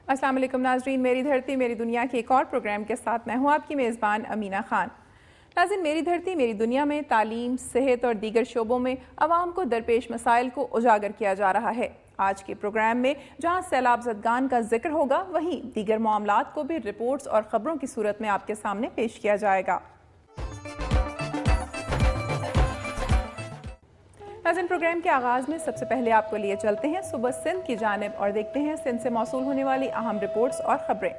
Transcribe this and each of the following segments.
السلام علیکم ناظرین، میری دھرتی میری دنیا کے ایک اور پروگرام کے ساتھ میں ہوں آپ کی میزبان امینہ خان۔ ناظرین، میری دھرتی میری دنیا میں تعلیم، صحت اور دیگر شعبوں میں عوام کو درپیش مسائل کو اجاگر کیا جا رہا ہے۔ آج کے پروگرام میں جہاں سیلاب زدگان کا ذکر ہوگا، وہیں دیگر معاملات کو بھی رپورٹس اور خبروں کی صورت میں آپ کے سامنے پیش کیا جائے گا۔ ناظرین، پروگرام کے آغاز میں سب سے پہلے آپ کو لیے چلتے ہیں صبح سندھ کی جانب اور دیکھتے ہیں سندھ سے موصول ہونے والی اہم رپورٹس اور خبریں۔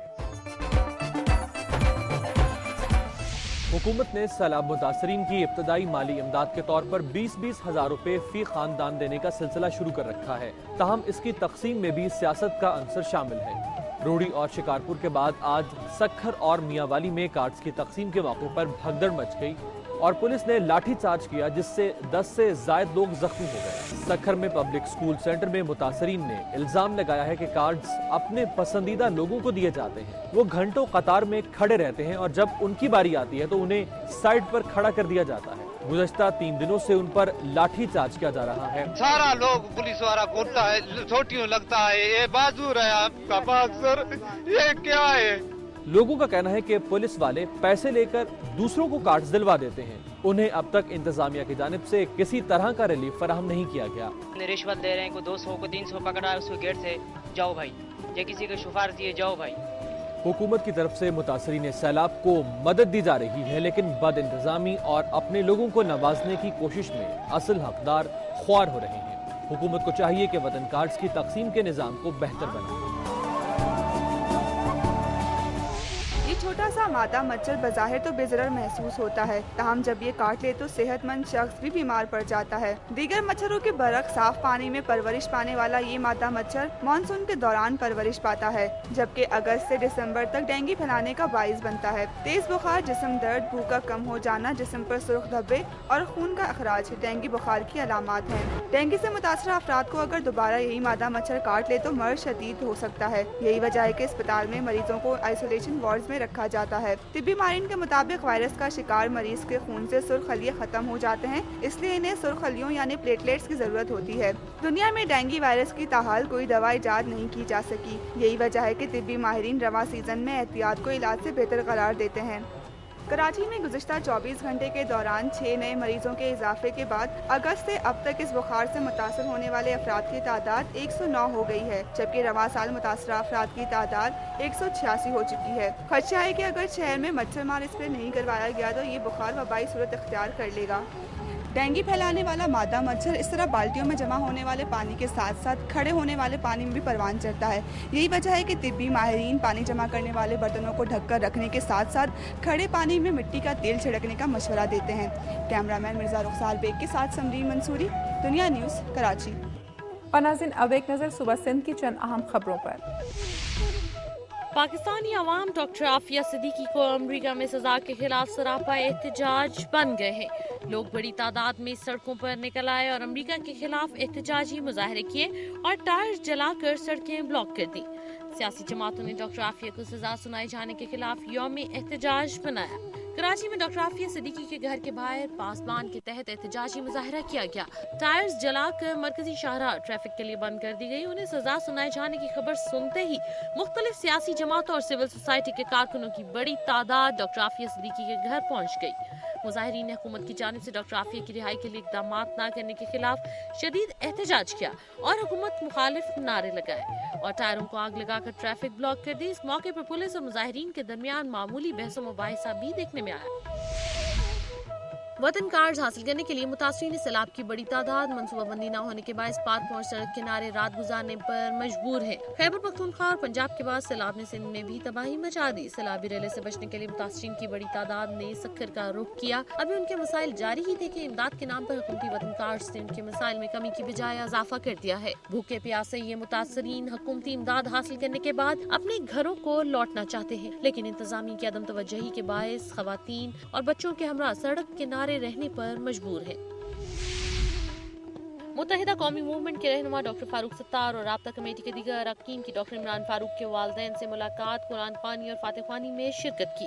حکومت نے سیلاب متاثرین کی ابتدائی مالی امداد کے طور پر 20-20 ہزار روپے فی خاندان دینے کا سلسلہ شروع کر رکھا ہے، تاہم اس کی تقسیم میں بھی سیاست کا عنصر شامل ہے۔ روڑی اور شکارپور کے بعد آج سکھر اور میاں والی میں کارڈز کی تقسیم کے موقع پر بھگدڑ مچ گئی اور پولیس نے لاٹھی چارج کیا، جس سے 10 سے زائد لوگ زخمی ہو گئے۔ سکھر میں پبلک سکول سینٹر میں متاثرین نے الزام لگایا ہے کہ کارڈز اپنے پسندیدہ لوگوں کو دیے جاتے ہیں، وہ گھنٹوں قطار میں کھڑے رہتے ہیں اور جب ان کی باری آتی ہے تو انہیں سائڈ پر کھڑا کر دیا جاتا ہے۔ گزشتہ 3 دنوں سے ان پر لاٹھی چارج کیا جا رہا ہے۔ سارا لوگ پولیس والا بولتا ہے، چھوٹیوں لگتا ہے، یہ بازور ہے آپ کا بازور، یہ کیا ہے؟ لوگوں کا کہنا ہے کہ پولیس والے پیسے لے کر دوسروں کو کارڈز دلوا دیتے ہیں، انہیں اب تک انتظامیہ کی جانب سے کسی طرح کا ریلیف فراہم نہیں کیا گیا۔ رشوت دے رہے ہیں، کو 200 کو 300 پکڑا ہے اس کو گیٹ سے، جاؤ بھائی، یہ کسی کو سفارش دیے، جاؤ بھائی۔ حکومت کی طرف سے متاثرین سیلاب کو مدد دی جا رہی ہے، لیکن بد انتظامی اور اپنے لوگوں کو نوازنے کی کوشش میں اصل حقدار خوار ہو رہے ہیں۔ حکومت کو چاہیے کہ وطن کارڈز کی تقسیم کے نظام کو بہتر بنائے۔ چھوٹا سا مادہ مچھر بظاہر تو بے ضرر محسوس ہوتا ہے، تاہم جب یہ کاٹ لے تو صحت مند شخص بھی بیمار پڑ جاتا ہے۔ دیگر مچھروں کے برعکس صاف پانی میں پرورش پانے والا یہ مادہ مچھر مانسون کے دوران پرورش پاتا ہے، جبکہ اگست سے دسمبر تک ڈینگی پھیلانے کا باعث بنتا ہے۔ تیز بخار، جسم درد، بھوکا کم ہو جانا، جسم پر سرخ دھبے اور خون کا اخراج ڈینگی بخار کی علامات ہیں۔ ڈینگی سے متاثرہ افراد کو اگر دوبارہ یہی مادہ مچھر کاٹ لے تو مرض شدید ہو سکتا ہے۔ یہی وجہ ہے کہ اسپتال میں مریضوں کو آئسولیشن وارڈز میں رکھا جاتا ہے۔ طبی ماہرین کے مطابق وائرس کا شکار مریض کے خون سے سرخ خلیے ختم ہو جاتے ہیں، اس لیے انہیں سرخ خلیوں یعنی پلیٹلیٹس کی ضرورت ہوتی ہے۔ دنیا میں ڈینگی وائرس کی تاحال کوئی دوا ایجاد نہیں کی جا سکی، یہی وجہ ہے کہ طبی ماہرین رواں سیزن میں احتیاط کو علاج سے بہتر قرار دیتے ہیں۔ کراچی میں گزشتہ 24 گھنٹے کے دوران 6 نئے مریضوں کے اضافے کے بعد اگست سے اب تک اس بخار سے متاثر ہونے والے افراد کی تعداد 109 ہو گئی ہے، جبکہ رواں سال متاثرہ افراد کی تعداد 186 ہو چکی ہے۔ خدشہ ہے کہ اگر شہر میں مچھر مار اسپرے نہیں کروایا گیا تو یہ بخار وبائی صورت اختیار کر لے گا۔ ڈینگی پھیلانے والا مادہ مچھر اس طرح بالٹیوں میں جمع ہونے والے پانی کے ساتھ ساتھ کھڑے ہونے والے پانی میں بھی پروان چڑھتا ہے۔ یہی وجہ ہے کہ طبی ماہرین پانی جمع کرنے والے برتنوں کو ڈھک کر رکھنے کے ساتھ ساتھ کھڑے پانی میں مٹی کا تیل چھڑکنے کا مشورہ دیتے ہیں۔ کیمرہ مین مرزا رخسار بیگ کے ساتھ سمرین منصوری، دنیا نیوز، کراچی۔ اور ناظرین، اب ایک نظر صبح سندھ کی چند اہم خبروں پر۔ پاکستانی عوام ڈاکٹر عافیہ صدیقی کو امریکہ میں سزا کے خلاف سراپا احتجاج بن گئے ہیں۔ لوگ بڑی تعداد میں سڑکوں پر نکل آئے اور امریکہ کے خلاف احتجاجی مظاہرے کیے اور ٹائر جلا کر سڑکیں بلاک کر دی۔ سیاسی جماعتوں نے ڈاکٹر عافیہ کو سزا سنائے جانے کے خلاف یوم احتجاج منایا۔ کراچی میں ڈاکٹر عافیہ صدیقی کے گھر کے باہر پاسبان کے تحت احتجاجی مظاہرہ کیا گیا۔ ٹائرز جلا کر مرکزی شاہراہ ٹریفک کے لیے بند کر دی گئی۔ انہیں سزا سنائے جانے کی خبر سنتے ہی مختلف سیاسی جماعتوں اور سول سوسائٹی کے کارکنوں کی بڑی تعداد ڈاکٹر عافیہ صدیقی کے گھر پہنچ گئی۔ مظاہرین نے حکومت کی جانب سے ڈاکٹر عافیہ کی رہائی کے لیے اقدامات نہ کرنے کے خلاف شدید احتجاج کیا اور حکومت مخالف نعرے لگائے اور ٹائروں کو آگ لگا کر ٹریفک بلاک کر دی۔ اس موقع پر پولیس اور مظاہرین کے درمیان معمولی بحث و مباحثہ بھی دیکھنے میں آیا۔ وطن کارڈز حاصل کرنے کے لیے متاثرین سیلاب کی بڑی تعداد منصوبہ بندی نہ ہونے کے باعث پارکوں اور سڑک کنارے رات گزارنے پر مجبور ہے۔ خیبر پختونخوا اور پنجاب کے بعد سیلاب نے سندھ میں بھی تباہی مچا دی۔ سیلابی ریلے سے بچنے کے لیے متاثرین کی بڑی تعداد نے سکھر کا رخ کیا۔ ابھی ان کے مسائل جاری ہی تھے کہ امداد کے نام پر حکومتی وطن کارڈز نے ان کے مسائل میں کمی کی بجائے اضافہ کر دیا ہے۔ بھوکے پیاسے یہ متاثرین حکومتی امداد حاصل کرنے کے بعد اپنے گھروں کو لوٹنا چاہتے ہیں، لیکن انتظامیہ کی عدم توجہی کے باعث خواتین اور بچوں کے ہمراہ سڑک کنارے رہنے پر مجبور ہے۔ متحدہ قومی موومنٹ کے رہنما ڈاکٹر فاروق ستار اور رابطہ کمیٹی کے دیگر اراکین کی ڈاکٹر عمران فاروق کے والدین سے ملاقات، قرآن خوانی اور فاتح خوانی میں شرکت کی۔